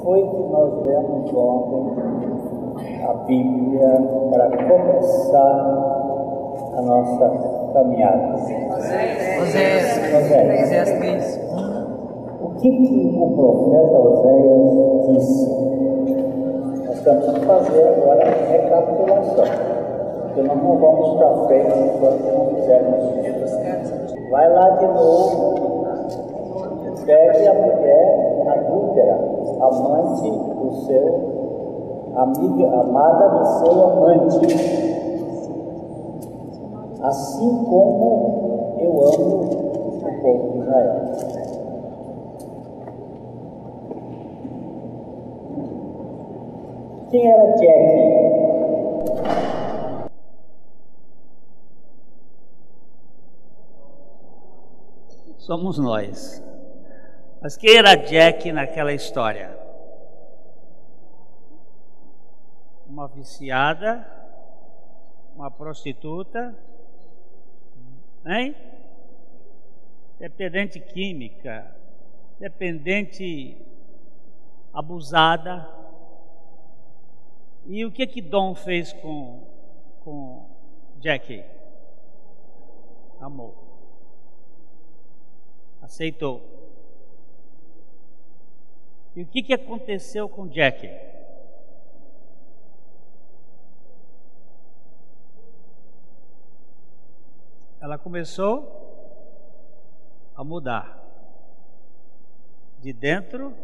foi que nós lemos ontem a Bíblia para começar a nossa caminhada? Oséias 3. O que o profeta Oséias disse? Nós estamos a fazer agora a recapitulação, porque nós não vamos para frente enquanto não fizermos isso. Vai lá de novo. Pegue a mulher adúltera, amante do seu amiga, amada do seu amante, assim como eu amo o povo de Israel. Quem era Jack? Somos nós. Mas quem era Jack naquela história? Uma viciada, uma prostituta, hein? Dependente química, dependente abusada. E o que Dom fez com Jack? Amor. Aceitou. E o que aconteceu com Jack? Ela começou a mudar de dentro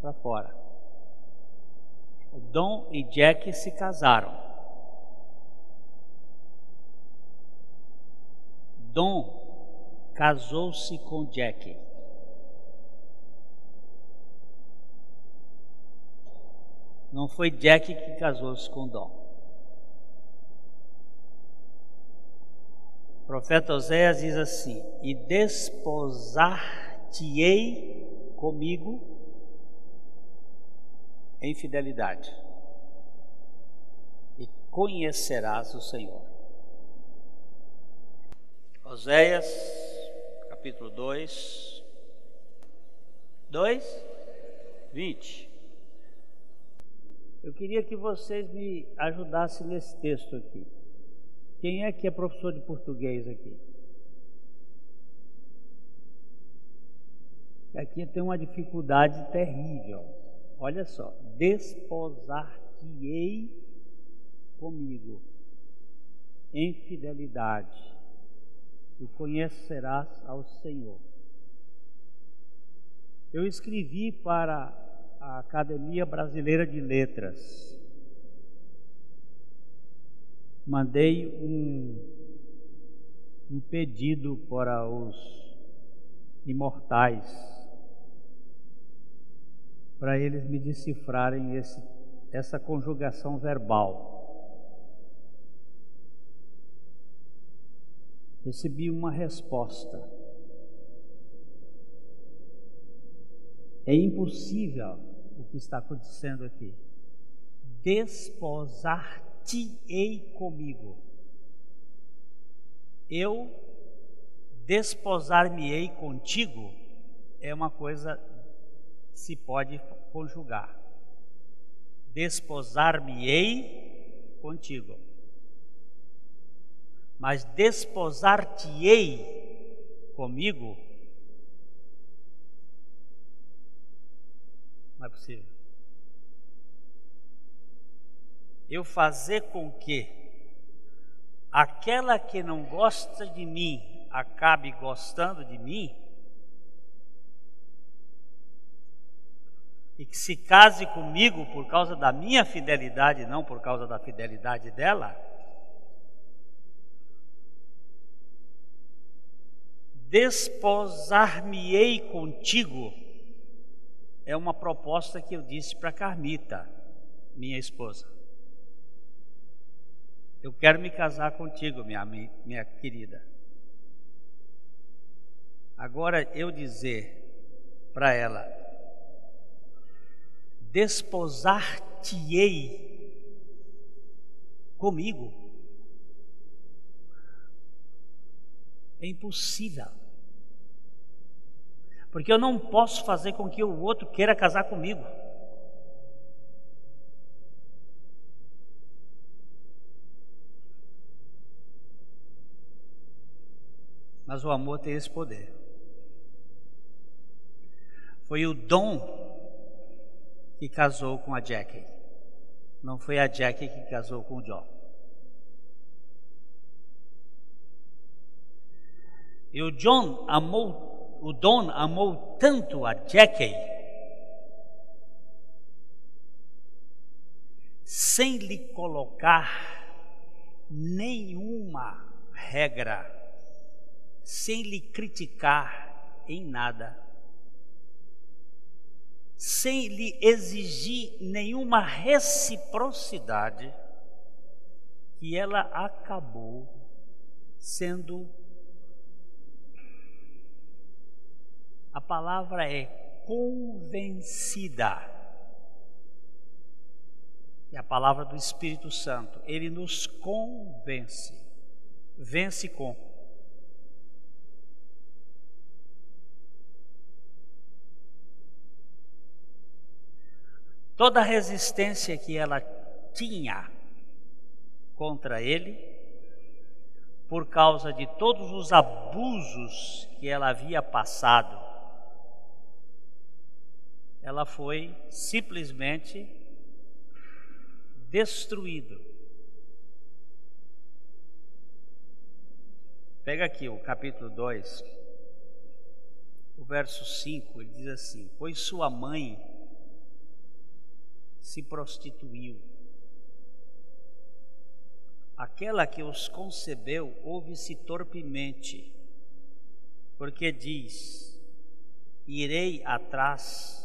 para fora. O Dom e Jack se casaram. Dom casou-se com Jack. Não foi Jack que casou-se com Dom. O profeta Oséias diz assim: e desposar-te-ei comigo em fidelidade, e conhecerás o Senhor. Oséias, capítulo 2, 20. Eu queria que vocês me ajudassem nesse texto aqui. Quem é que é professor de português aqui? Aqui tem uma dificuldade terrível. Olha só. Desposar-te-ei comigo em fidelidade e conhecerás ao Senhor. Eu escrevi para a Academia Brasileira de Letras. Mandei um pedido para os imortais, para eles me decifrarem essa conjugação verbal. Recebi uma resposta. É impossível o que está acontecendo aqui. Desposar-te-ei comigo. Eu desposar-me-ei contigo é uma coisa que se pode conjugar. Desposar-me-ei contigo. Mas desposar-te-ei comigo não é possível. Eu fazer com que aquela que não gosta de mim acabe gostando de mim e que se case comigo por causa da minha fidelidade, não por causa da fidelidade dela. Desposar-me-ei contigo é uma proposta que eu disse para Carmita, minha esposa. Eu quero me casar contigo, minha querida. Agora eu dizer para ela, desposar-te-ei comigo, é impossível. Porque eu não posso fazer com que o outro queira casar comigo. Mas o amor tem esse poder. Foi o Don que casou com a Jackie. Não foi a Jackie que casou com o John. E o Don amou tanto a Jackie, sem lhe colocar nenhuma regra, sem lhe criticar em nada, sem lhe exigir nenhuma reciprocidade, que ela acabou sendo, a palavra é convencida. É a palavra do Espírito Santo. Ele nos convence. Vence com. Toda a resistência que ela tinha contra ele, por causa de todos os abusos que ela havia passado, ela foi simplesmente destruída. Pega aqui o capítulo 2, o verso 5, ele diz assim: pois sua mãe se prostituiu. Aquela que os concebeu ouve-se torpemente, porque diz: irei atrás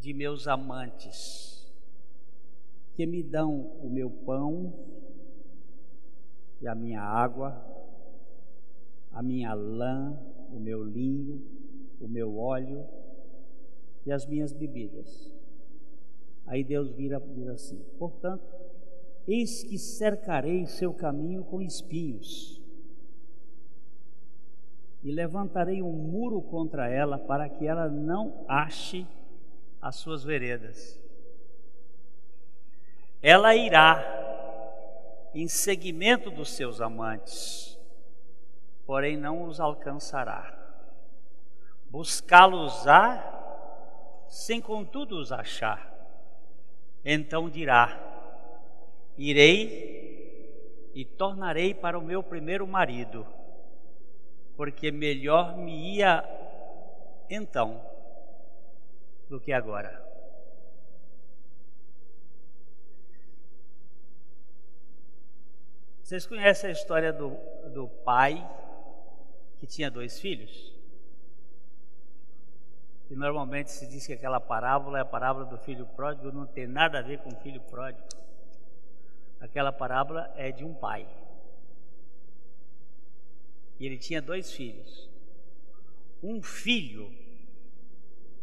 de meus amantes, que me dão o meu pão e a minha água, a minha lã, o meu linho, o meu óleo e as minhas bebidas. Aí Deus vira e diz assim: portanto, eis que cercarei seu caminho com espinhos e levantarei um muro contra ela, para que ela não ache as suas veredas. Ela irá em seguimento dos seus amantes, porém não os alcançará. Buscá-los-á, sem contudo os achar. Então dirá: irei e tornarei para o meu primeiro marido, porque melhor me ia então do que agora. Vocês conhecem a história do pai que tinha 2 filhos? E normalmente se diz que aquela parábola é a parábola do filho pródigo, não tem nada a ver com o filho pródigo. Aquela parábola é de um pai. E ele tinha 2 filhos. Um filho,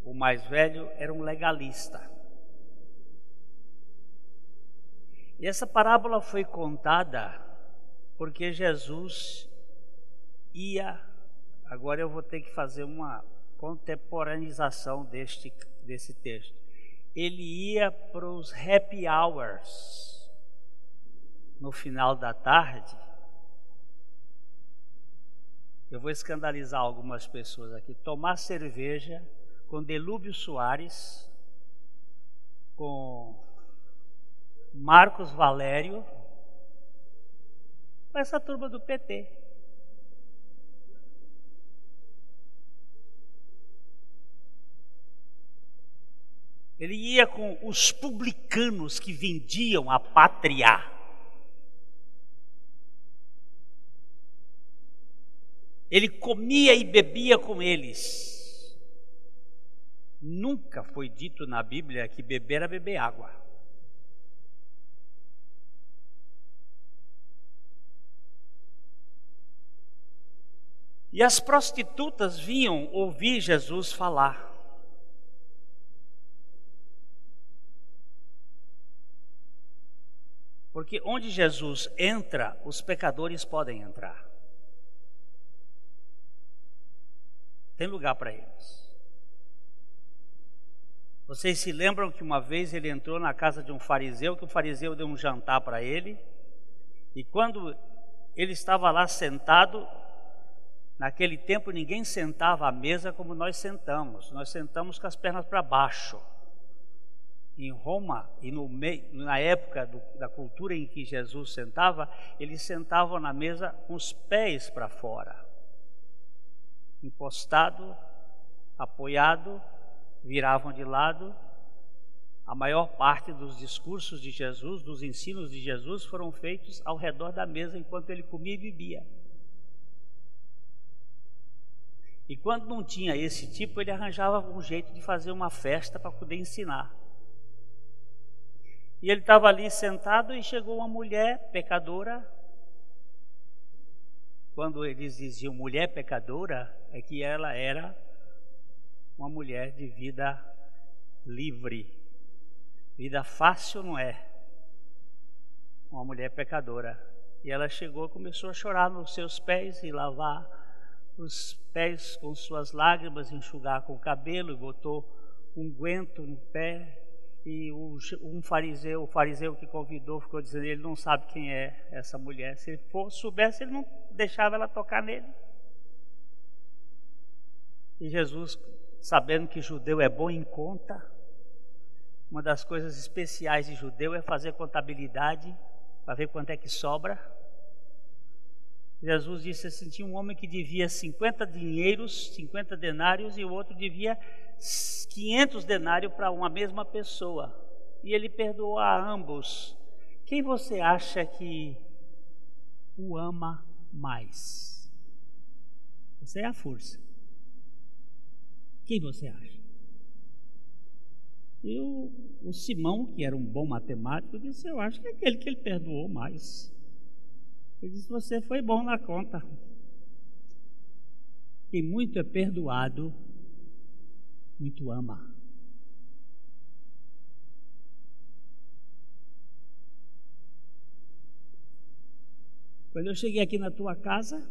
o mais velho, era um legalista. E essa parábola foi contada porque Jesus ia, agora eu vou ter que fazer uma contemporaneização desse texto. Ele ia para os happy hours no final da tarde. Eu vou escandalizar algumas pessoas aqui. Tomar cerveja com Delúbio Soares, com Marcos Valério, com essa turma do PT. Ele ia com os publicanos que vendiam a pátria. Ele comia e bebia com eles. Nunca foi dito na Bíblia que beber era beber água. E as prostitutas vinham ouvir Jesus falar. Porque onde Jesus entra, os pecadores podem entrar. Tem lugar para eles. Vocês se lembram que uma vez ele entrou na casa de um fariseu, que o fariseu deu um jantar para ele, e quando ele estava lá sentado, Naquele tempo ninguém sentava à mesa como nós sentamos com as pernas para baixo. Em Roma e na época da cultura em que Jesus sentava, eles sentavam na mesa com os pés para fora, encostado, apoiado, viravam de lado. A maior parte dos discursos de Jesus, dos ensinos de Jesus, foram feitos ao redor da mesa enquanto ele comia e bebia. E quando não tinha esse tipo, ele arranjava um jeito de fazer uma festa para poder ensinar. E ele estava ali sentado e chegou uma mulher pecadora. Quando eles diziam mulher pecadora, é que ela era uma mulher de vida livre. Vida fácil não é. Uma mulher pecadora. E ela chegou e começou a chorar nos seus pés e lavar os pés com suas lágrimas, enxugar com o cabelo, e botou unguento no pé. E o fariseu que convidou, ficou dizendo, ele não sabe quem é essa mulher. Se ele soubesse, ele não deixava ela tocar nele. E Jesus, sabendo que judeu é bom em conta, uma das coisas especiais de judeu é fazer contabilidade, para ver quanto é que sobra. Jesus disse assim, tinha um homem que devia 50 denários, e o outro devia 500 denários para uma mesma pessoa, e ele perdoou a ambos. Quem você acha que o ama mais? Essa é a força. Quem você acha? E o Simão, que era um bom matemático, disse, eu acho que é aquele que ele perdoou mais. Ele disse, você foi bom na conta. Quem muito é perdoado, muito ama. Quando eu cheguei aqui na tua casa,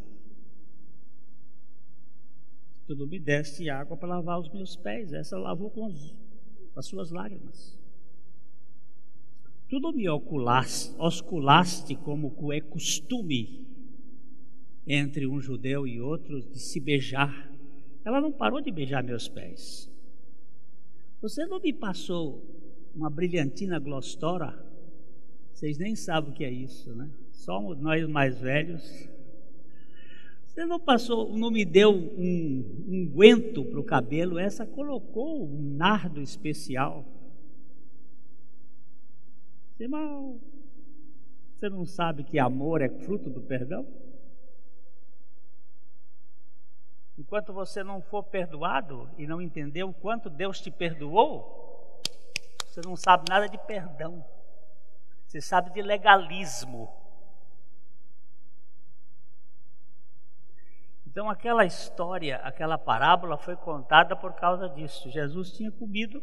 tu não me deste água para lavar os meus pés. Essa lavou com as suas lágrimas. Tu não me osculaste como é costume entre um judeu e outro de se beijar. Ela não parou de beijar meus pés. Você não me passou uma brilhantina glostora? Vocês nem sabem o que é isso, né? Só nós mais velhos. Você não me deu um unguento para o cabelo? Essa colocou um nardo especial. Irmão, você não sabe que amor é fruto do perdão? Enquanto você não for perdoado e não entender o quanto Deus te perdoou, você não sabe nada de perdão. Você sabe de legalismo. Então aquela história, aquela parábola foi contada por causa disso. Jesus tinha comido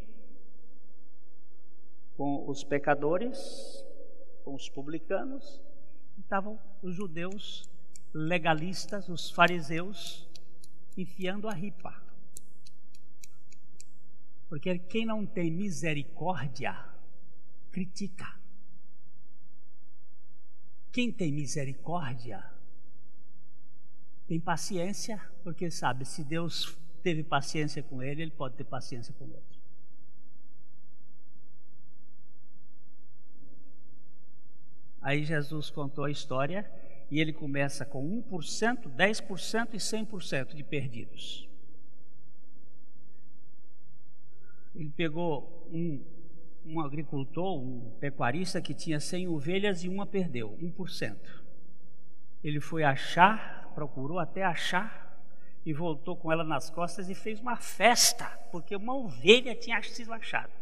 com os pecadores, com os publicanos, estavam os judeus legalistas, os fariseus, enfiando a ripa. Porque quem não tem misericórdia, critica. Quem tem misericórdia, tem paciência, porque sabe, se Deus teve paciência com ele, ele pode ter paciência com o outro. Aí Jesus contou a história e ele começa com 1%, 10% e 100% de perdidos. Ele pegou um agricultor, um pecuarista que tinha 100 ovelhas e uma perdeu, 1%. Ele foi achar, procurou até achar e voltou com ela nas costas e fez uma festa, porque uma ovelha tinha sido achada.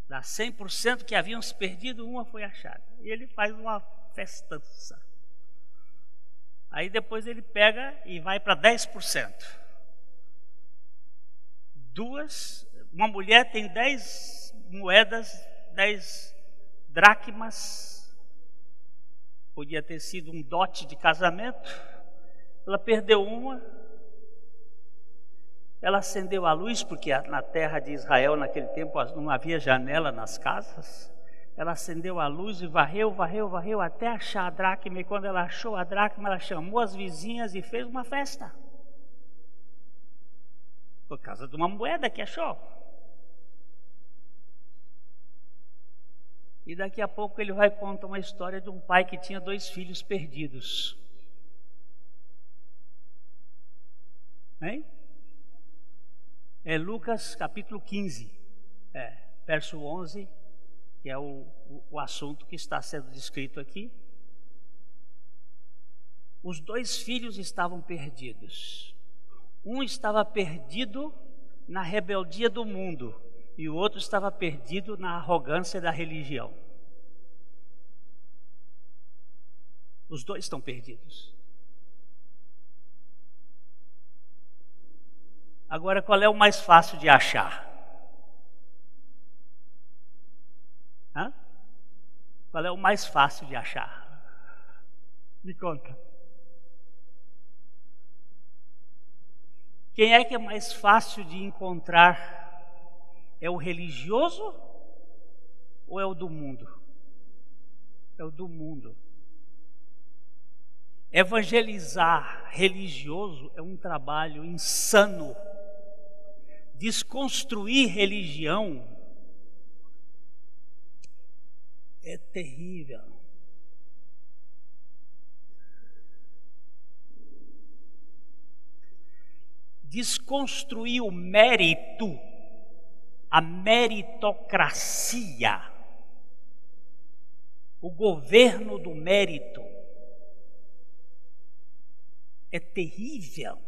Das 100% que haviam se perdido, uma foi achada. E ele faz uma festança. Aí depois ele pega e vai para 10%. Uma mulher tem 10 moedas, 10 dracmas. Podia ter sido um dote de casamento. Ela perdeu uma. Ela acendeu a luz, porque na terra de Israel, naquele tempo, não havia janela nas casas. ela acendeu a luz e varreu até achar a dracma. E quando ela achou a dracma, ela chamou as vizinhas e fez uma festa. Por causa de uma moeda que achou. E daqui a pouco ele vai contar uma história de um pai que tinha 2 filhos perdidos. Hein? É Lucas capítulo 15, verso 11, que é o assunto que está sendo descrito aqui. Os 2 filhos estavam perdidos. Um estava perdido na rebeldia do mundo e o outro estava perdido na arrogância da religião. Os 2 estão perdidos. Agora, qual é o mais fácil de achar? Qual é o mais fácil de achar? Me conta. Quem é que é mais fácil de encontrar? É o religioso ou é o do mundo? É o do mundo. Evangelizar religioso é um trabalho insano. Desconstruir religião é terrível. Desconstruir o mérito, a meritocracia, o governo do mérito, é terrível,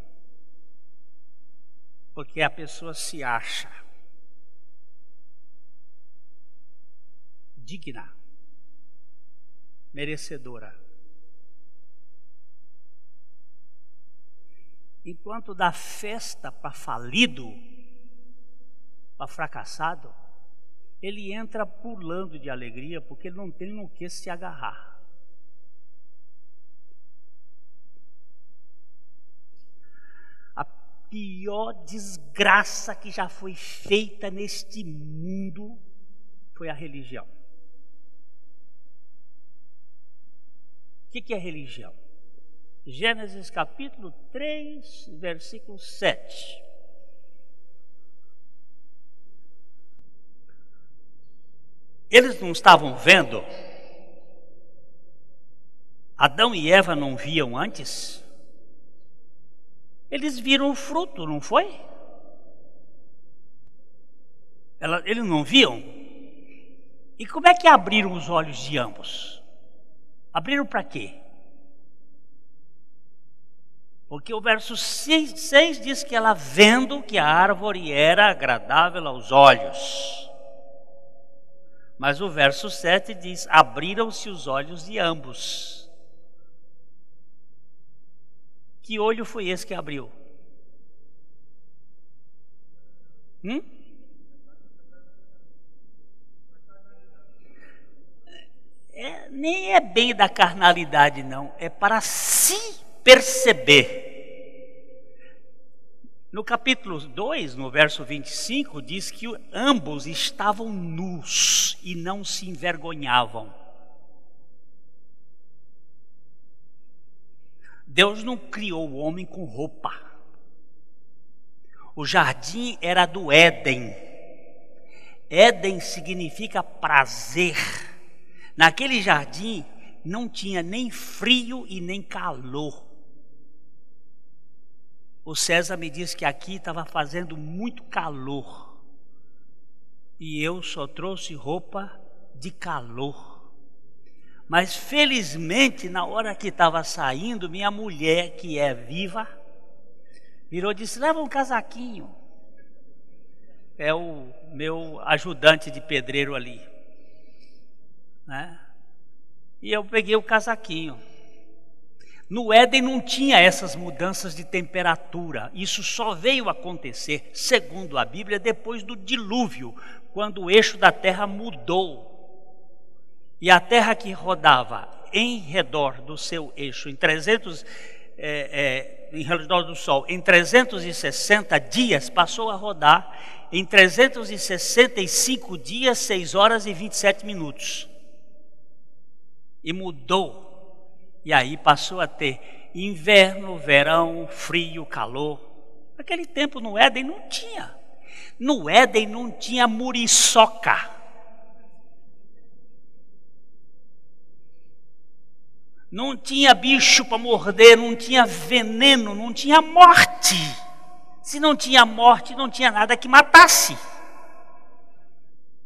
porque a pessoa se acha digna, merecedora. Enquanto dá festa para falido, para fracassado, ele entra pulando de alegria porque ele não tem no que se agarrar. A pior desgraça que já foi feita neste mundo foi a religião. O que é religião? Gênesis capítulo 3, versículo 7. Eles não estavam vendo? Adão e Eva não viam antes? Eles viram o fruto, não foi? Eles não viam? E como é que abriram os olhos de ambos? Abriram para quê? Porque o verso 6 diz que ela, vendo que a árvore era agradável aos olhos. Mas o verso 7 diz: abriram-se os olhos de ambos. Que olho foi esse que abriu? Nem é bem da carnalidade, não. É para se perceber. No capítulo 2, no verso 25, diz que ambos estavam nus e não se envergonhavam. Deus não criou o homem com roupa. O jardim era do Éden. Éden significa prazer. Naquele jardim não tinha nem frio e nem calor. O César me disse que aqui estava fazendo muito calor. E eu só trouxe roupa de calor. Mas felizmente, na hora que estava saindo, minha mulher, que é viva, virou e disse: leva um casaquinho. É o meu ajudante de pedreiro ali, né? E eu peguei o casaquinho. No Éden não tinha essas mudanças de temperatura. Isso só veio acontecer, segundo a Bíblia, depois do dilúvio, quando o eixo da terra mudou. E a terra que rodava em redor do seu eixo, em redor do Sol, em 360 dias, passou a rodar em 365 dias, 6 horas e 27 minutos. E mudou. E aí passou a ter inverno, verão, frio, calor. Naquele tempo no Éden não tinha. No Éden não tinha muriçoca. Não tinha bicho para morder, não tinha veneno, não tinha morte. Se não tinha morte, não tinha nada que matasse.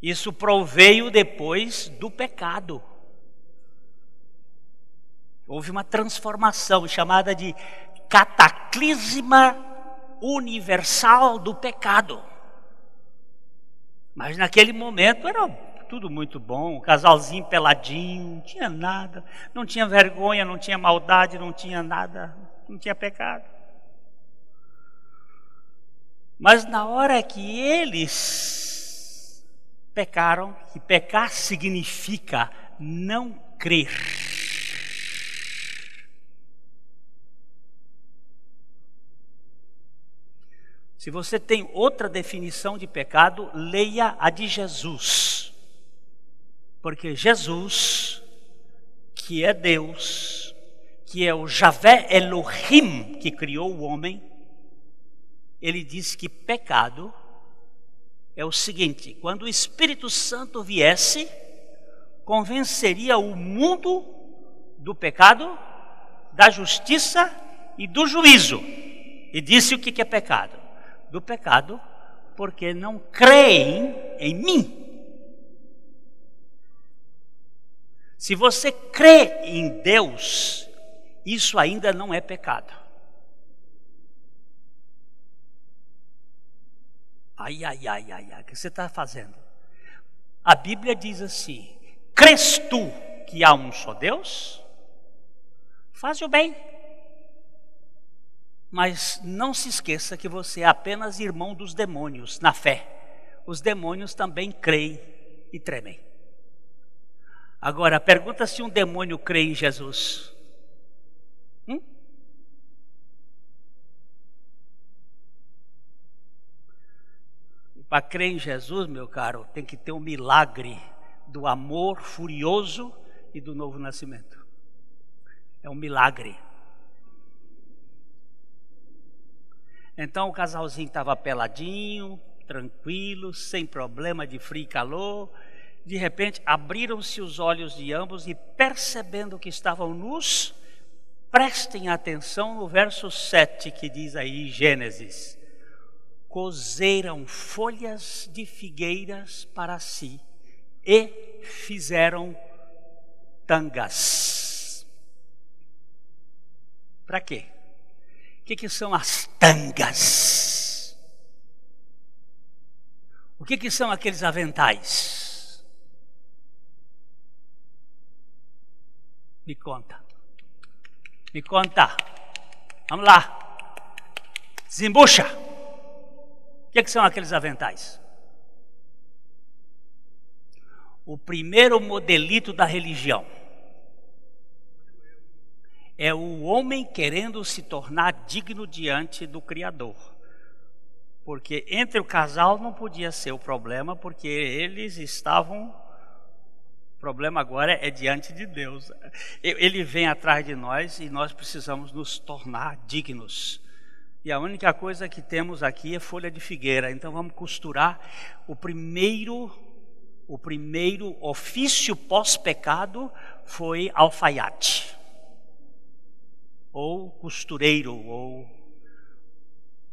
Isso proveio depois do pecado. Houve uma transformação chamada de cataclisma universal do pecado. Mas naquele momento era tudo muito bom, um casalzinho peladinho, não tinha nada, não tinha vergonha, não tinha maldade, não tinha nada, não tinha pecado. Mas na hora que eles pecaram, que pecar significa não crer. Se você tem outra definição de pecado, leia a de Jesus. Porque Jesus, que é Deus, que é o Javé Elohim que criou o homem, ele disse que pecado é o seguinte: quando o Espírito Santo viesse, convenceria o mundo do pecado, da justiça e do juízo. E disse o que é pecado? Do pecado, porque não creem em mim. Se você crê em Deus, isso ainda não é pecado. Ai, o que você está fazendo? A Bíblia diz assim: crês tu que há um só Deus? Faz o bem. Mas não se esqueça que você é apenas irmão dos demônios na fé. Os demônios também creem e tremem. Agora, pergunta se um demônio crê em Jesus. Para crer em Jesus, meu caro, tem que ter um milagre do amor furioso e do novo nascimento. É um milagre. Então o casalzinho estava peladinho, tranquilo, sem problema de frio e calor. De repente abriram-se os olhos de ambos e, percebendo que estavam nus, prestem atenção no verso 7 que diz aí, Gênesis: cozeram folhas de figueiras para si e fizeram tangas. Para quê? O que são as tangas? O que são aqueles aventais? Me conta. Me conta. Vamos lá. Desembucha. O que são aqueles aventais? O primeiro modelito da religião é o homem querendo se tornar digno diante do Criador. Porque entre o casal não podia ser o problema, porque eles estavam... O problema agora é diante de Deus. Ele vem atrás de nós e nós precisamos nos tornar dignos. E a única coisa que temos aqui é folha de figueira. Então vamos costurar o primeiro ofício pós-pecado foi alfaiate, ou costureiro, ou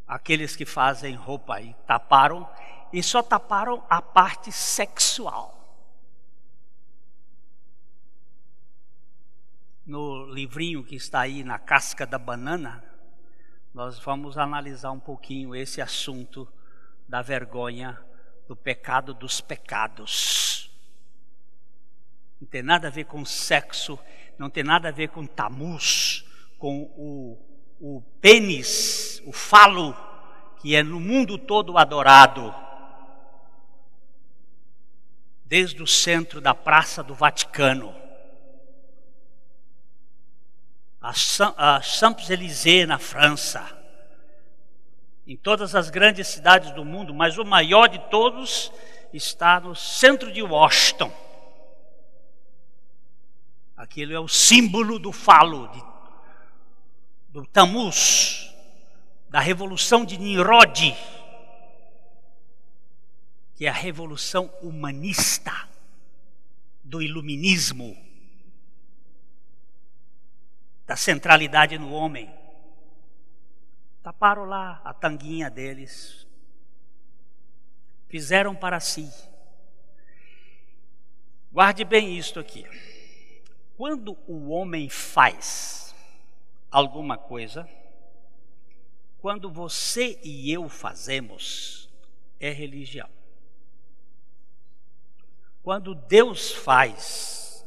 aqueles que fazem roupa e taparam, e só taparam a parte sexual. No livrinho que está aí na casca da banana, nós vamos analisar um pouquinho esse assunto da vergonha, do pecado dos pecados. Não tem nada a ver com sexo, não tem nada a ver com tamus, com o pênis, o falo, que é no mundo todo adorado. Desde o centro da Praça do Vaticano, a Champs-Élysées na França, em todas as grandes cidades do mundo, mas o maior de todos está no centro de Washington. Aquilo é o símbolo do falo, do Tammuz, da revolução de Nimrod, que é a revolução humanista do iluminismo, da centralidade no homem. Taparam lá a tanguinha deles, fizeram para si. Guarde bem isto aqui. Quando o homem faz alguma coisa, quando você e eu fazemos, é religião. Quando Deus faz,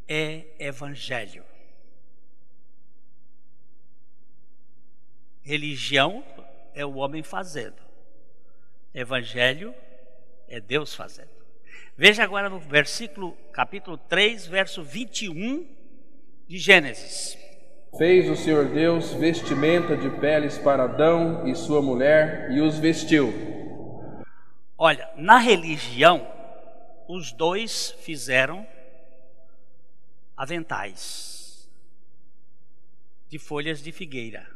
é evangelho. Religião é o homem fazendo. Evangelho é Deus fazendo. Veja agora no capítulo 3, verso 21 de Gênesis. Fez o Senhor Deus vestimenta de peles para Adão e sua mulher e os vestiu. Olha, na religião, os dois fizeram aventais de folhas de figueira.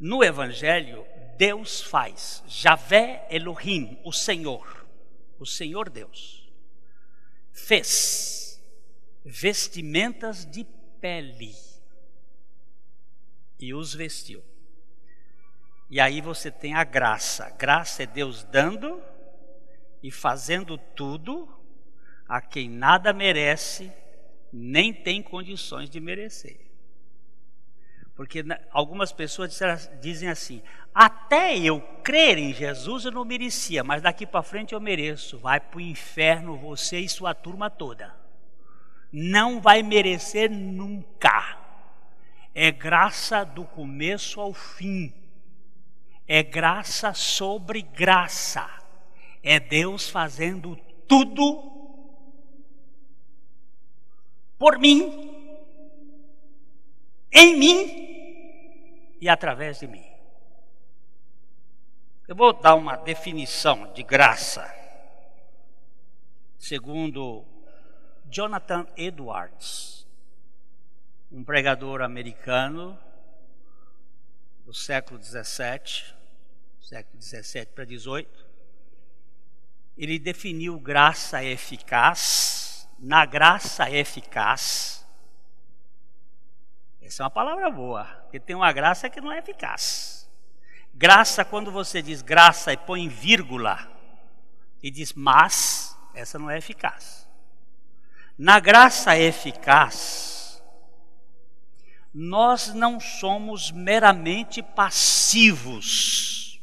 No Evangelho, Deus faz, Javé Elohim, o Senhor Deus, fez vestimentas de pele e os vestiu. E aí você tem a graça. Graça é Deus dando e fazendo tudo a quem nada merece, nem tem condições de merecer. Porque algumas pessoas dizem assim: até eu crer em Jesus eu não merecia, mas daqui para frente eu mereço. Vai para o inferno você e sua turma toda. Não vai merecer nunca. É graça do começo ao fim. É graça sobre graça. É Deus fazendo tudo por mim, em mim e através de mim. Eu vou dar uma definição de graça, segundo Jonathan Edwards, um pregador americano do século 17 para 18. Ele definiu graça eficaz. Na graça eficaz, essa é uma palavra boa, porque tem uma graça que não é eficaz. Graça, quando você diz graça e põe vírgula e diz mas, essa não é eficaz. Na graça eficaz, nós não somos meramente passivos,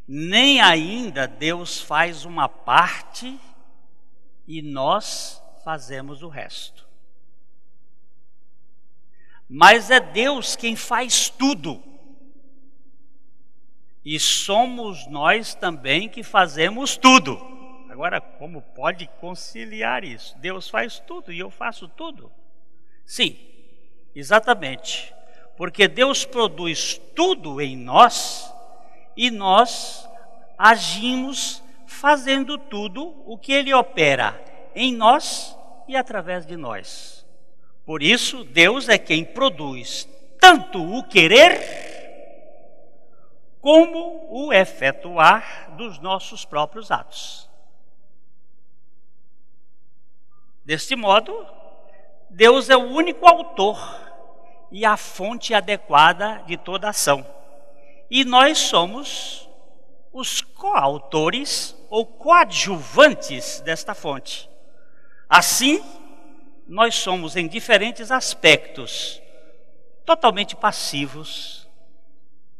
nem ainda Deus faz uma parte e nós fazemos o resto. Mas é Deus quem faz tudo. E somos nós também que fazemos tudo. Agora, como pode conciliar isso? Deus faz tudo e eu faço tudo? Sim, exatamente. Porque Deus produz tudo em nós e nós agimos fazendo tudo o que Ele opera em nós e através de nós. Por isso, Deus é quem produz tanto o querer como o efetuar dos nossos próprios atos. Deste modo, Deus é o único autor e a fonte adequada de toda ação. E nós somos os coautores ou coadjuvantes desta fonte. Assim, nós somos em diferentes aspectos totalmente passivos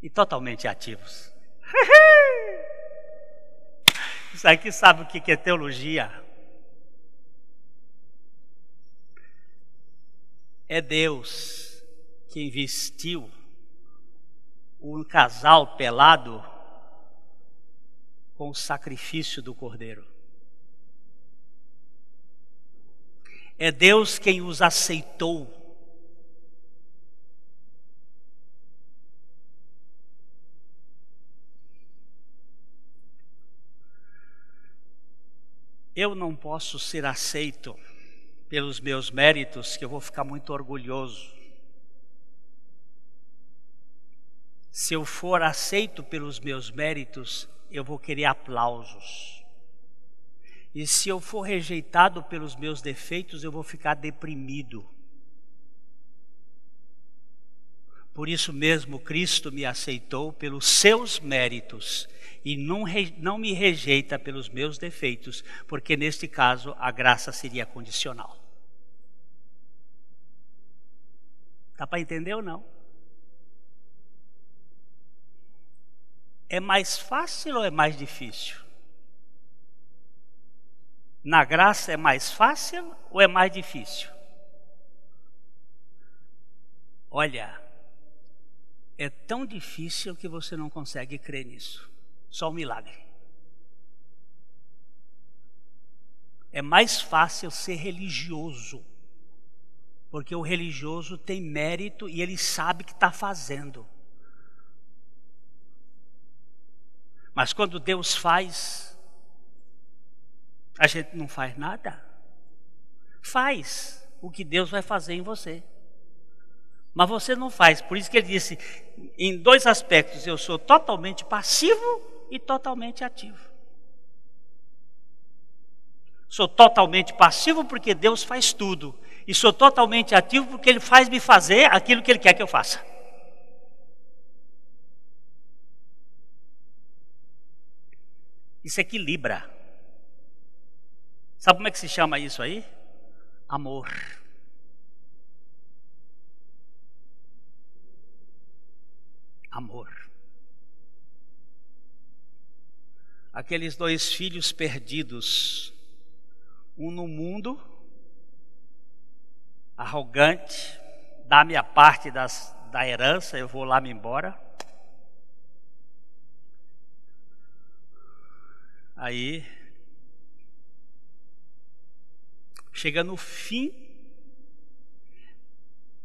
e totalmente ativos. Isso aqui sabe o que é teologia? É Deus quem vestiu um casal pelado com o sacrifício do Cordeiro. É Deus quem os aceitou. Eu não posso ser aceito pelos meus méritos, que eu vou ficar muito orgulhoso. Se eu for aceito pelos meus méritos, eu vou querer aplausos. E se eu for rejeitado pelos meus defeitos, eu vou ficar deprimido. Por isso mesmo, Cristo me aceitou pelos seus méritos e não me rejeita pelos meus defeitos, porque neste caso a graça seria condicional. Dá para entender ou não? É mais fácil ou é mais difícil? Na graça é mais fácil ou é mais difícil? Olha, é tão difícil que você não consegue crer nisso. Só um milagre. É mais fácil ser religioso, porque o religioso tem mérito e ele sabe que está fazendo. Mas quando Deus faz, a gente não faz nada. Faz o que Deus vai fazer em você. Mas você não faz. Por isso que ele disse, em dois aspectos, eu sou totalmente passivo e totalmente ativo. Sou totalmente passivo porque Deus faz tudo. E sou totalmente ativo porque Ele faz me fazer aquilo que Ele quer que eu faça. Isso equilibra. Sabe como é que se chama isso aí? Amor. Amor. Aqueles dois filhos perdidos, um no mundo, arrogante, dá minha parte da herança, eu vou lá me embora. Aí, chega no fim,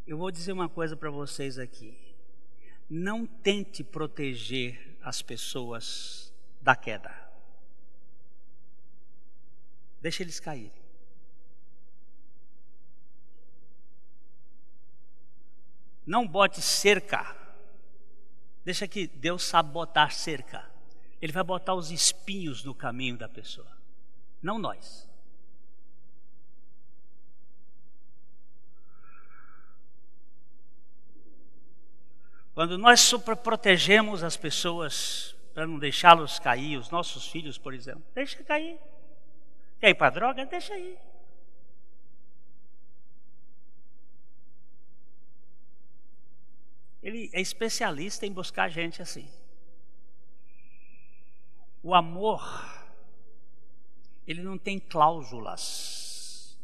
eu vou dizer uma coisa para vocês aqui. Não tente proteger as pessoas da queda. Deixa eles caírem. Não bote cerca. Deixa que Deus sabe botar cerca. Ele vai botar os espinhos no caminho da pessoa. Não nós. Quando nós protegemos as pessoas para não deixá-los cair, os nossos filhos, por exemplo, deixa cair. Quer ir para a droga? Deixa ir. Ele é especialista em buscar gente assim. O amor, ele não tem cláusulas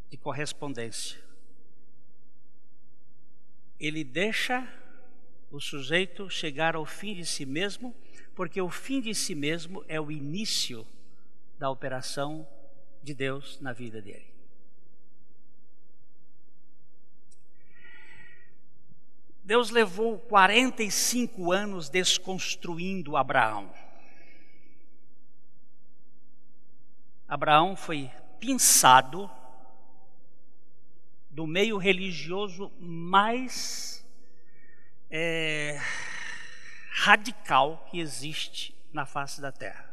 de correspondência. Ele deixa o sujeito chegar ao fim de si mesmo, porque o fim de si mesmo é o início da operação de Deus na vida dele. Deus levou 45 anos desconstruindo Abraão. Abraão foi pinçado do meio religioso mais radical que existe na face da terra.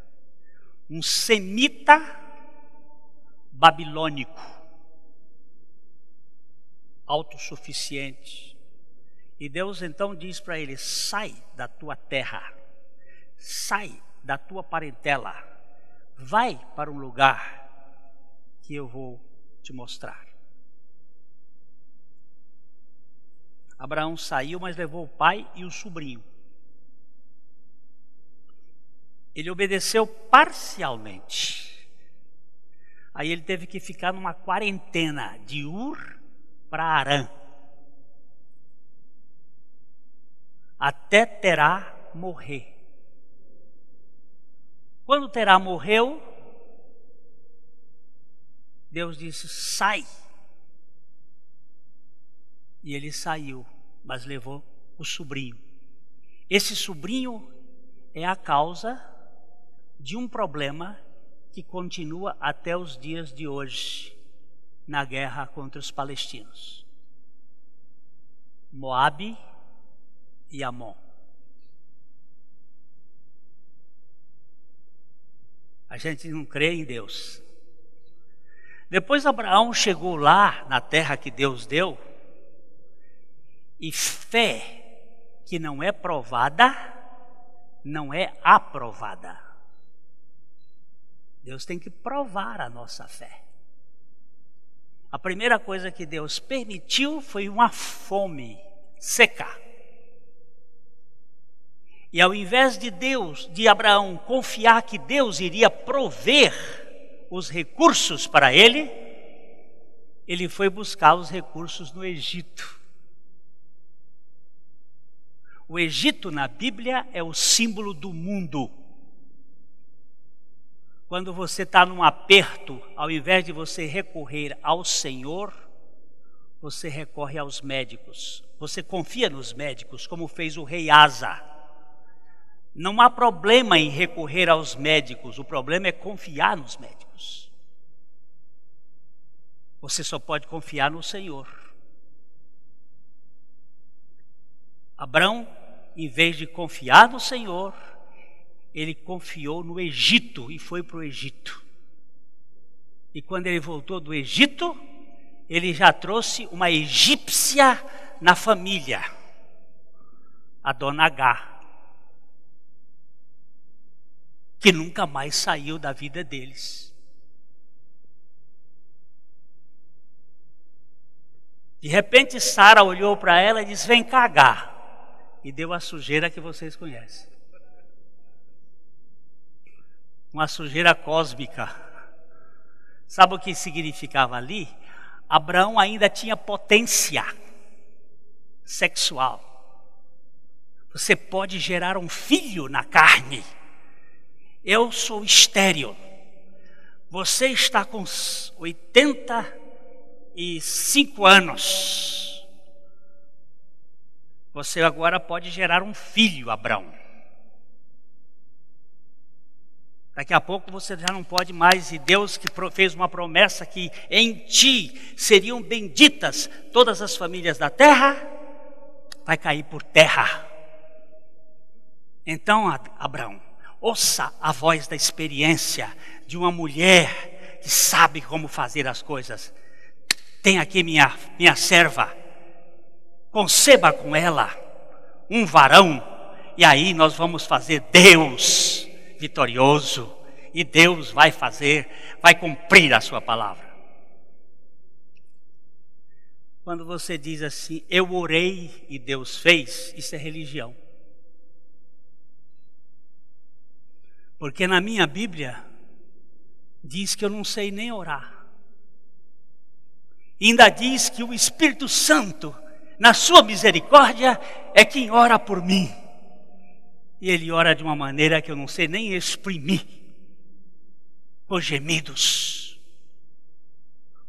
Um semita babilônico, autossuficiente. E Deus então diz para ele: sai da tua terra, sai da tua parentela, vai para um lugar que eu vou te mostrar. Abraão saiu, mas levou o pai e o sobrinho. Ele obedeceu parcialmente. Aí ele teve que ficar numa quarentena de Ur para Harã, até Terá morrer. Quando Terá morreu, Deus disse: sai. E ele saiu, mas levou o sobrinho. Esse sobrinho é a causa de um problema que continua até os dias de hoje na guerra contra os palestinos. Moabe e Amon. A gente não crê em Deus. Depois Abraão chegou lá na terra que Deus deu, e fé que não é provada, não é aprovada. Deus tem que provar a nossa fé. A primeira coisa que Deus permitiu foi uma fome seca. E ao invés de Abraão confiar que Deus iria prover os recursos para ele, ele foi buscar os recursos no Egito. O Egito na Bíblia é o símbolo do mundo. Quando você está num aperto, ao invés de você recorrer ao Senhor, você recorre aos médicos. Você confia nos médicos, como fez o rei Asa. Não há problema em recorrer aos médicos, o problema é confiar nos médicos. Você só pode confiar no Senhor. Abraão, em vez de confiar no Senhor, ele confiou no Egito e foi para o Egito. E quando ele voltou do Egito, ele já trouxe uma egípcia na família, a dona Agar, que nunca mais saiu da vida deles. De repente Sara olhou para ela e disse: vem cá, Agar, e deu a sujeira que vocês conhecem. Uma sujeira cósmica. Sabe o que significava ali? Abraão ainda tinha potência sexual. Você pode gerar um filho na carne. Eu sou estéril. Você está com 85 anos. Você agora pode gerar um filho, Abraão. Daqui a pouco você já não pode mais, e Deus que fez uma promessa que em ti seriam benditas todas as famílias da terra, vai cair por terra. Então, Abraão, ouça a voz da experiência de uma mulher que sabe como fazer as coisas. Tem aqui minha serva, conceba com ela um varão, e aí nós vamos fazer Deus vitorioso, e Deus vai cumprir a sua palavra. Quando você diz assim, eu orei e Deus fez, isso é religião. Porque na minha Bíblia diz que eu não sei nem orar. E ainda diz que o Espírito Santo, na sua misericórdia, é quem ora por mim. E ele ora de uma maneira que eu não sei nem exprimir, com gemidos.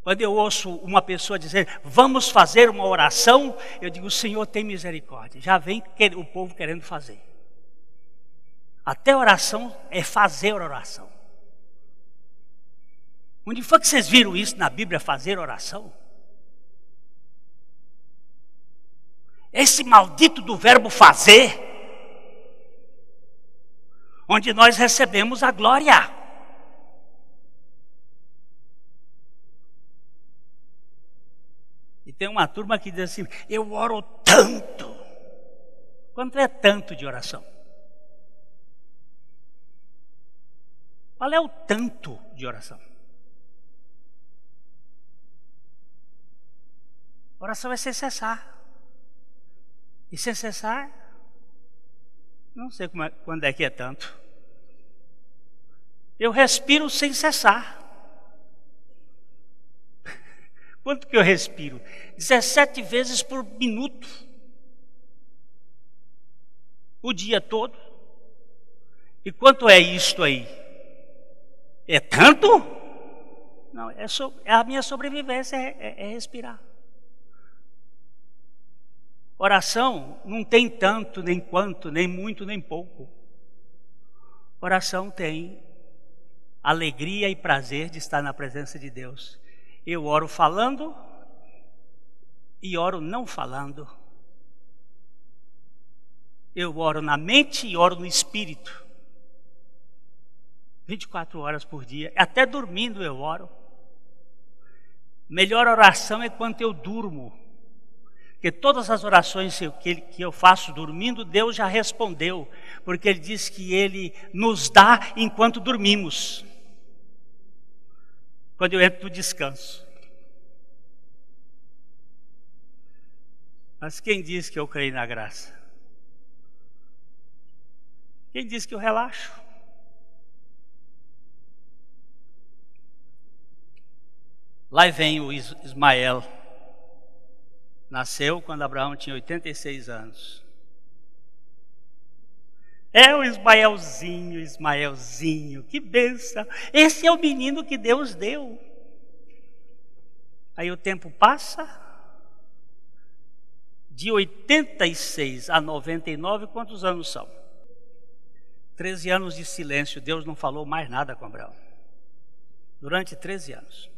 Quando eu ouço uma pessoa dizer, vamos fazer uma oração, eu digo, Senhor, tem misericórdia. Já vem o povo querendo fazer. Até oração é fazer oração. Onde foi que vocês viram isso na Bíblia, fazer oração? Esse maldito do verbo fazer, onde nós recebemos a glória. E tem uma turma que diz assim, eu oro tanto. Quanto é tanto de oração? Qual é o tanto de oração? Oração é sem cessar. E sem cessar, não sei quando é que é tanto. Eu respiro sem cessar. Quanto que eu respiro? 17 vezes por minuto. O dia todo. E quanto é isto aí? É tanto? Não, a minha sobrevivência é respirar. Oração não tem tanto, nem quanto, nem muito, nem pouco. Oração tem alegria e prazer de estar na presença de Deus. Eu oro falando e oro não falando. Eu oro na mente e oro no espírito. 24 horas por dia, até dormindo eu oro. Melhor oração é quando eu durmo. Porque todas as orações que eu faço dormindo, Deus já respondeu. Porque Ele diz que Ele nos dá enquanto dormimos. Quando eu entro no descanso. Mas quem diz que eu creio na graça? Quem diz que eu relaxo? Lá vem o Ismael. Nasceu quando Abraão tinha 86 anos. É o Ismaelzinho, que bênção. Esse é o menino que Deus deu. Aí o tempo passa. De 86 a 99, quantos anos são? 13 anos de silêncio. Deus não falou mais nada com Abraão. Durante 13 anos.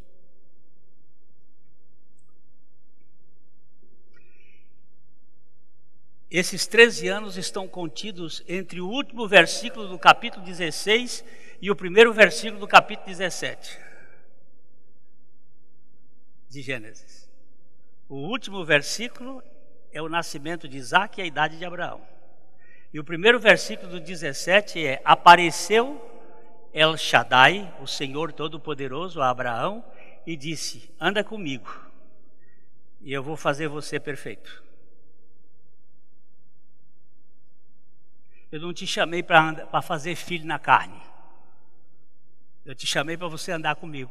Esses 13 anos estão contidos entre o último versículo do capítulo 16 e o primeiro versículo do capítulo 17 de Gênesis. O último versículo é o nascimento de Isaac e a idade de Abraão. E o primeiro versículo do 17 é: apareceu El Shaddai, o Senhor Todo-Poderoso, a Abraão, e disse: anda comigo, e eu vou fazer você perfeito. Eu não te chamei para fazer filho na carne. Eu te chamei para você andar comigo.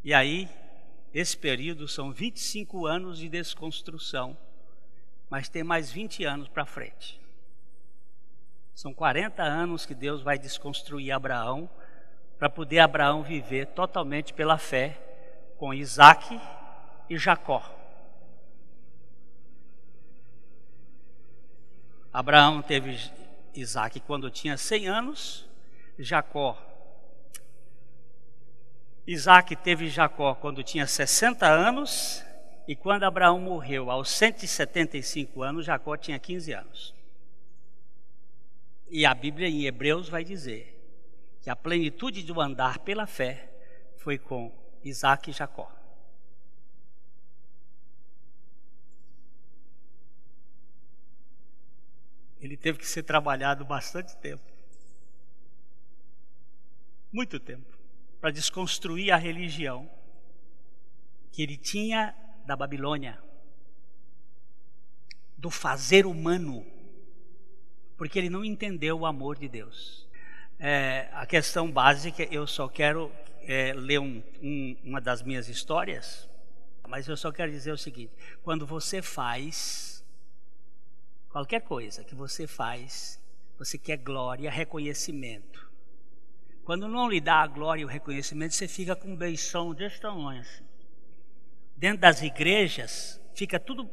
E aí, esse período são 25 anos de desconstrução, mas tem mais 20 anos para frente. São 40 anos que Deus vai desconstruir Abraão, para poder Abraão viver totalmente pela fé com Isaac e Jacó. Abraão teve Isaac quando tinha 100 anos, Isaac teve Jacó quando tinha 60 anos, e quando Abraão morreu aos 175 anos, Jacó tinha 15 anos. E a Bíblia em Hebreus vai dizer que a plenitude do andar pela fé foi com Isaac e Jacó. Ele teve que ser trabalhado bastante tempo. Muito tempo. Para desconstruir a religião que ele tinha da Babilônia. Do fazer humano. Porque ele não entendeu o amor de Deus. A questão básica, eu só quero ler uma das minhas histórias. Mas eu só quero dizer o seguinte: quando você faz qualquer coisa que você faz, você quer glória, reconhecimento. Quando não lhe dá a glória e o reconhecimento, você fica com um beição desse tamanho assim. Dentro das igrejas, fica tudo,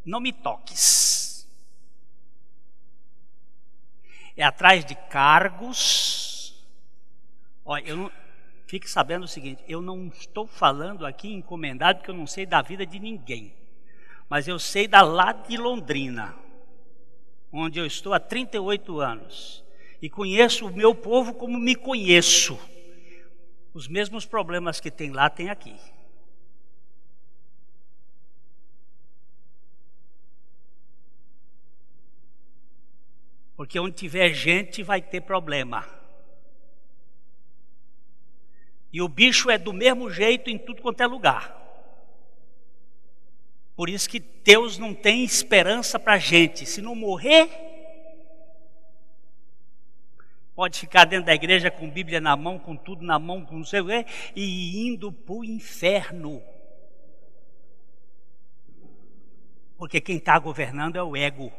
não me toques. É atrás de cargos. Olha, fique sabendo o seguinte: eu não estou falando aqui encomendado, porque eu não sei da vida de ninguém. Mas eu sei da lá de Londrina, onde eu estou há 38 anos, e conheço o meu povo como me conheço. Os mesmos problemas que tem lá, tem aqui. Porque onde tiver gente, vai ter problema. E o bicho é do mesmo jeito em tudo quanto é lugar. Por isso que Deus não tem esperança para a gente. Se não morrer, pode ficar dentro da igreja com Bíblia na mão, com tudo na mão, com não sei o quê, e indo para o inferno. Porque quem está governando é o ego.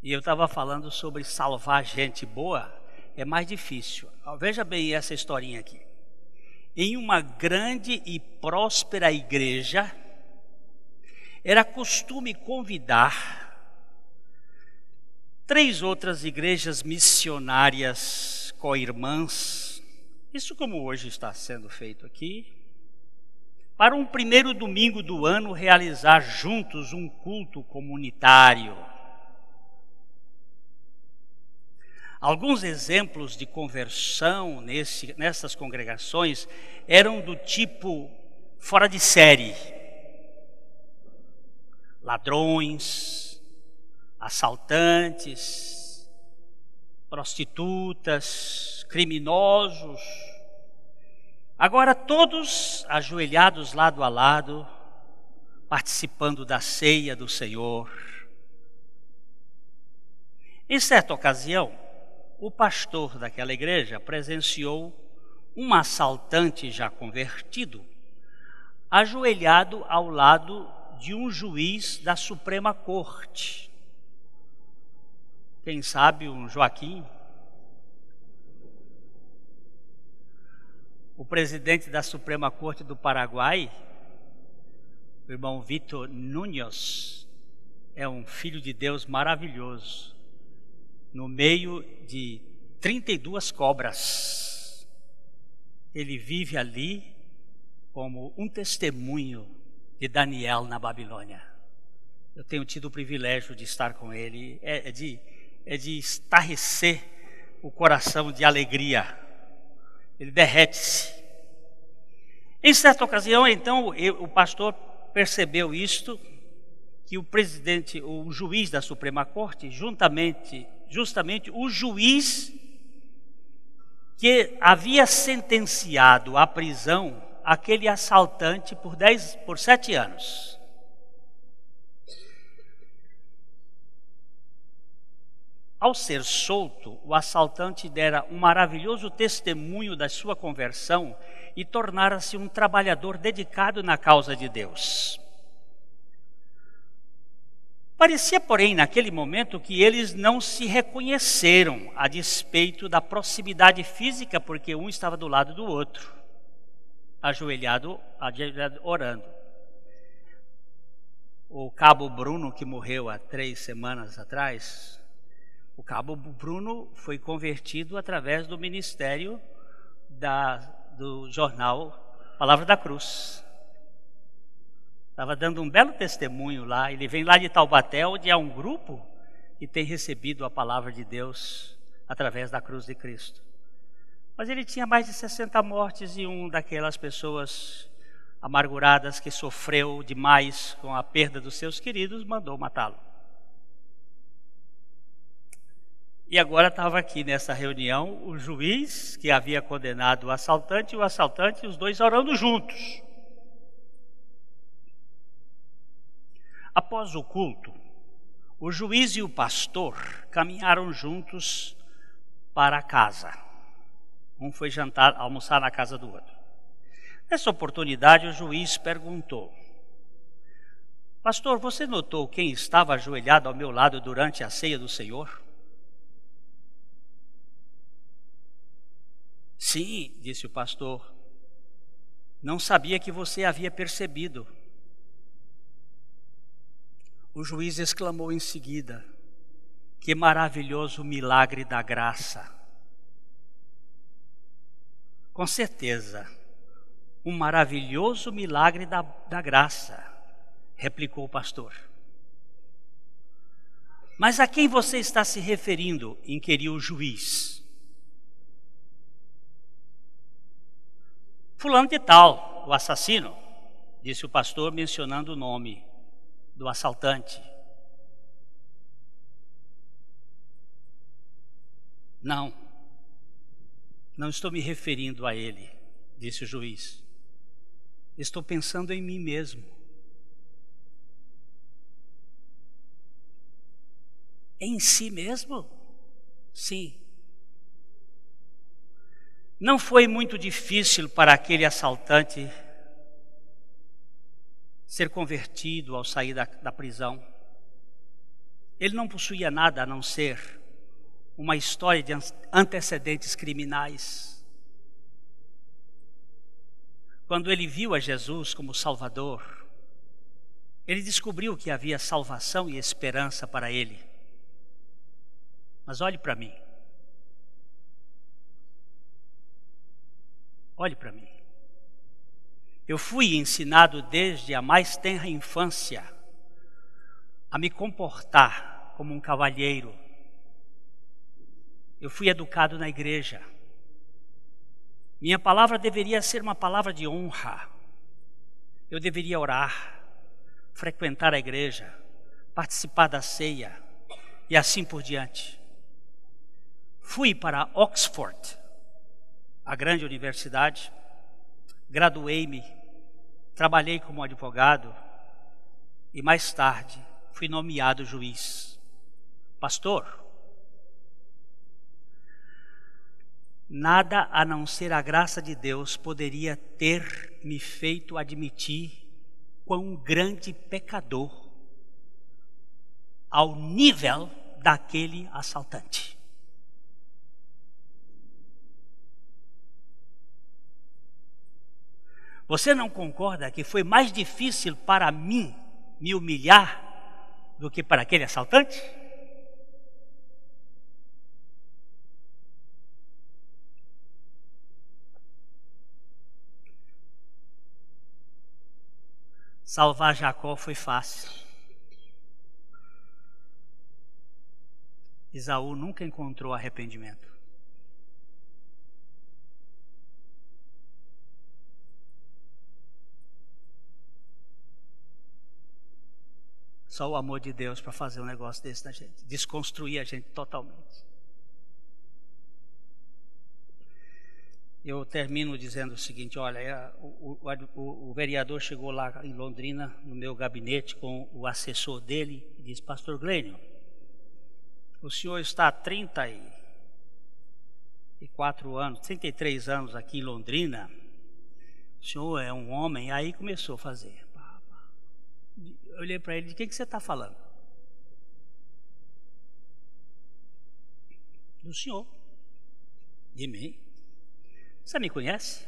E eu estava falando sobre salvar gente boa, é mais difícil. Veja bem essa historinha aqui. Em uma grande e próspera igreja, era costume convidar 3 outras igrejas missionárias co-irmãs, isso como hoje está sendo feito aqui, para um primeiro domingo do ano realizar juntos um culto comunitário. Alguns exemplos de conversão nessas congregações eram do tipo fora de série: ladrões, assaltantes, prostitutas, criminosos. Agora todos ajoelhados lado a lado, participando da ceia do Senhor. Em certa ocasião, o pastor daquela igreja presenciou um assaltante já convertido, ajoelhado ao lado de um juiz da Suprema Corte. Quem sabe um Joaquim? O presidente da Suprema Corte do Paraguai, o irmão Vitor Núñez, é um filho de Deus maravilhoso, no meio de 32 cobras. Ele vive ali como um testemunho de Daniel na Babilônia. Eu tenho tido o privilégio de estar com ele, é de estarrecer o coração de alegria. Ele derrete-se. Em certa ocasião, então, o pastor percebeu isto, que o juiz da Suprema Corte, justamente o juiz que havia sentenciado à prisão aquele assaltante por 7 anos. Ao ser solto, o assaltante dera um maravilhoso testemunho da sua conversão e tornara-se um trabalhador dedicado na causa de Deus. Parecia, porém, naquele momento que eles não se reconheceram a despeito da proximidade física, porque um estava do lado do outro, ajoelhado orando. O cabo Bruno, que morreu há 3 semanas atrás, o cabo Bruno foi convertido através do ministério do jornal Palavra da Cruz. Estava dando um belo testemunho lá. Ele vem lá de Taubaté, onde há um grupo que tem recebido a palavra de Deus através da cruz de Cristo. Mas ele tinha mais de 60 mortes e daquelas pessoas amarguradas que sofreu demais com a perda dos seus queridos, mandou matá-lo. E agora estava aqui nessa reunião o juiz que havia condenado o assaltante e os dois orando juntos. Após o culto, o juiz e o pastor caminharam juntos para a casa. Um foi almoçar na casa do outro. Nessa oportunidade, o juiz perguntou: pastor, você notou quem estava ajoelhado ao meu lado durante a ceia do Senhor? Sim, disse o pastor. Não sabia que você havia percebido. O juiz exclamou em seguida: que maravilhoso milagre da graça. Com certeza, um maravilhoso milagre da graça, replicou o pastor. Mas a quem você está se referindo? Inquiriu o juiz. Fulano de tal, o assassino, disse o pastor, mencionando o nome do assaltante. Não estou me referindo a ele, disse o juiz. Estou pensando em mim mesmo. Em si mesmo? Sim. Não foi muito difícil para aquele assaltante ser convertido ao sair da prisão. Ele não possuía nada a não ser uma história de antecedentes criminais. Quando ele viu a Jesus como Salvador, ele descobriu que havia salvação e esperança para ele. Mas olhe para mim. Olhe para mim. Eu fui ensinado desde a mais tenra infância a me comportar como um cavalheiro. Eu fui educado na igreja. Minha palavra deveria ser uma palavra de honra. Eu deveria orar, frequentar a igreja, participar da ceia e assim por diante. Fui para Oxford, a grande universidade, graduei-me, trabalhei como advogado e mais tarde fui nomeado juiz. Pastor, nada a não ser a graça de Deus poderia ter me feito admitir quão grande pecador ao nível daquele assaltante. Você não concorda que foi mais difícil para mim me humilhar do que para aquele assaltante? Salvar Jacó foi fácil. Esaú nunca encontrou arrependimento. Só o amor de Deus para fazer um negócio desse na gente, desconstruir a gente totalmente. Eu termino dizendo o seguinte: olha, o vereador chegou lá em Londrina, no meu gabinete, com o assessor dele, e disse: Pastor Glênio, o senhor está há 34 anos, 33 anos aqui em Londrina, o senhor é um homem. Aí começou a fazer. Eu olhei para ele: de que você está falando? Do senhor. De mim. Você me conhece?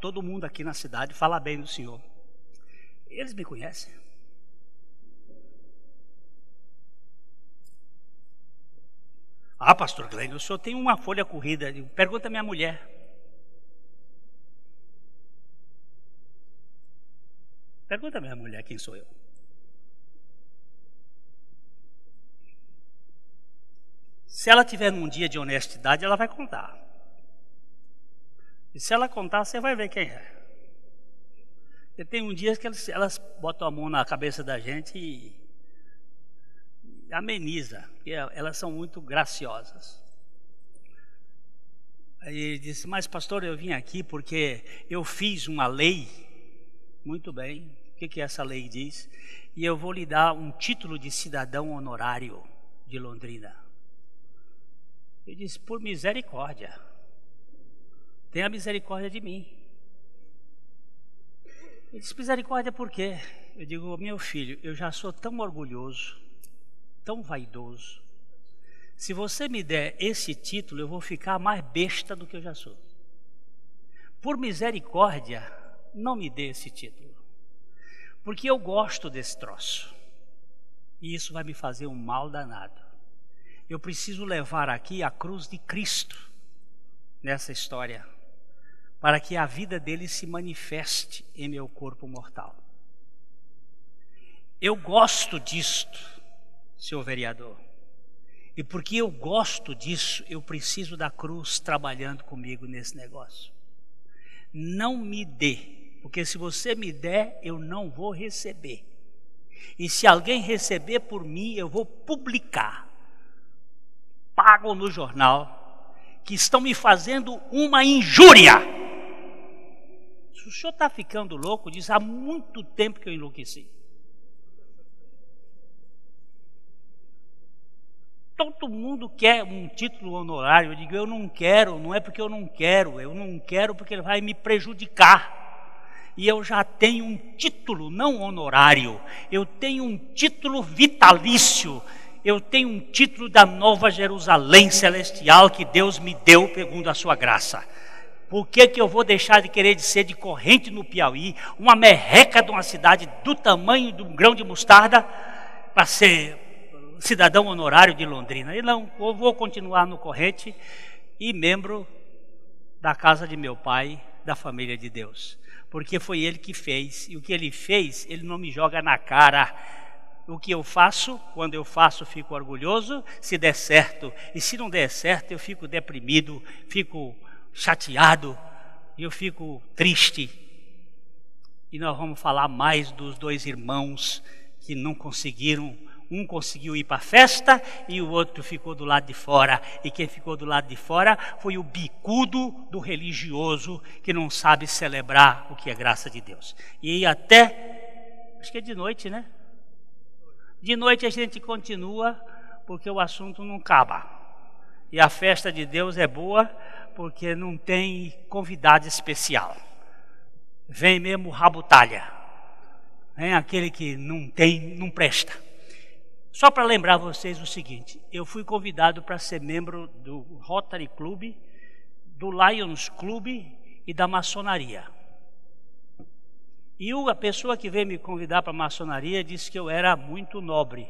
Todo mundo aqui na cidade fala bem do senhor. Eles me conhecem. Pastor Glênio, o senhor tem uma folha corrida. Pergunta à minha mulher. Pergunta à minha mulher quem sou eu. Se ela tiver num dia de honestidade, ela vai contar. E se ela contar, você vai ver quem é. Porque tem um dia que elas botam a mão na cabeça da gente e ameniza, porque elas são muito graciosas. Aí ele disse: mas pastor, eu vim aqui porque eu fiz uma lei. Muito bem, o que essa lei diz? E eu vou lhe dar um título de cidadão honorário de Londrina. Eu disse: por misericórdia, tenha misericórdia de mim. Ele disse: misericórdia por quê? Eu digo: meu filho, eu já sou tão orgulhoso, tão vaidoso. Se você me der esse título, eu vou ficar mais besta do que eu já sou. Por misericórdia, não me dê esse título, porque eu gosto desse troço, e isso vai me fazer um mal danado. Eu preciso levar aqui a cruz de Cristo nessa história, para que a vida dele se manifeste em meu corpo mortal. Eu gosto disto, senhor vereador, e porque eu gosto disso, eu preciso da cruz trabalhando comigo nesse negócio. Não me dê, porque se você me der, eu não vou receber. E se alguém receber por mim, eu vou publicar. Pago no jornal, que estão me fazendo uma injúria. Se o senhor está ficando louco, diz: há muito tempo que eu enlouqueci. Todo mundo quer um título honorário. Eu digo: eu não quero, não é porque eu não quero porque ele vai me prejudicar. E eu já tenho um título não honorário, eu tenho um título vitalício. Eu tenho um título da Nova Jerusalém Celestial que Deus me deu segundo a sua graça. Por que eu vou deixar de querer ser de Corrente no Piauí, uma merreca de uma cidade do tamanho de um grão de mostarda, para ser cidadão honorário de Londrina? E não, eu vou continuar no Corrente e membro da casa de meu pai, da família de Deus. Porque foi ele que fez, e o que ele fez, ele não me joga na cara. O que eu faço, quando eu faço, fico orgulhoso, se der certo. E se não der certo, eu fico deprimido, fico chateado, eu fico triste. E nós vamos falar mais dos dois irmãos que não conseguiram. Um conseguiu ir para a festa e o outro ficou do lado de fora. E quem ficou do lado de fora foi o bicudo do religioso que não sabe celebrar o que é graça de Deus. E até, acho que é de noite, né? De noite a gente continua, porque o assunto não acaba. E a festa de Deus é boa, porque não tem convidado especial. Vem mesmo rabutalha. Vem aquele que não presta. Só para lembrar vocês o seguinte, eu fui convidado para ser membro do Rotary Club, do Lions Club e da maçonaria. E a pessoa que veio me convidar para a maçonaria disse que eu era muito nobre.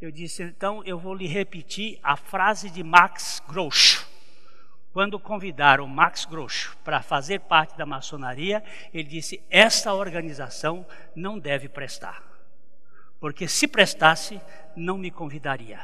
Eu disse, então eu vou lhe repetir a frase de Max Groucho. Quando convidaram Max Groucho para fazer parte da maçonaria, ele disse, essa organização não deve prestar. Porque se prestasse, não me convidaria.